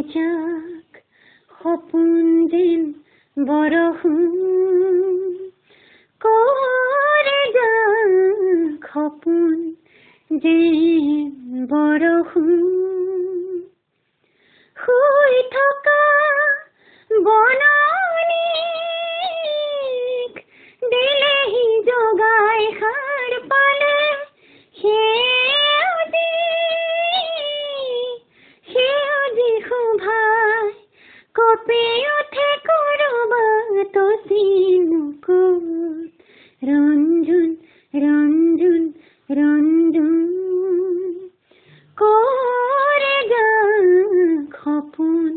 যাক সপোন যেন বৰষুণ কৰে যাক সপোন যেন বৰষুণ শুই থকা বননিক দিলেহি জগাই সাৰ পালে সেউজী শোভাই কঁপি উঠে কৰবাত চিনুকুত ৰঞ্জুন ৰঞ্জুন ৰঞ্জুন কৰে যাক সপোন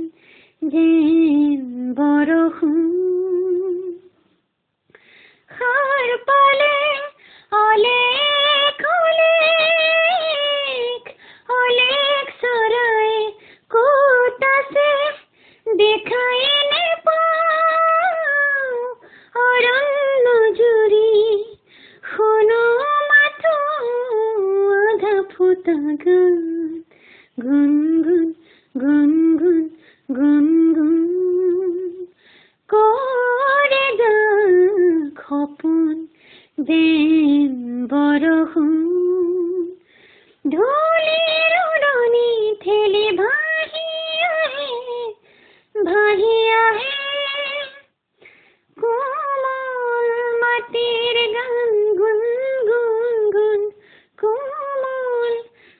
যেন বৰষুণ সাৰ পালে অলেখ অলেখ অলেখ চৰাই ক'ত আছে দেখাই নেপাওঁ অৰণ্য জুৰি শুনো মাথো আধা ফুটা গান গুণগুণ গুণগুণ গুণগুণ কৰে যাক সপোন যেন বৰষুণ ধূলিৰ উৰণি ঠেলি ভাহি আহে কোমল মাটিৰ গান গুণ গুণ গুণ কোমল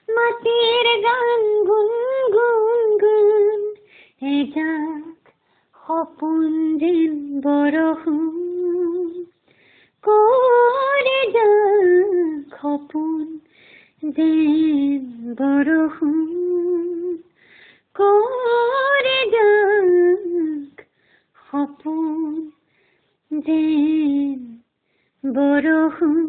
মাটিৰ গান গুণ গুণ গুণ এজাক সপোন যেন বৰষুণ কৰে যাক সপোন যেন বৰষুণ কৰে যাক সপোন যেন বৰষুণ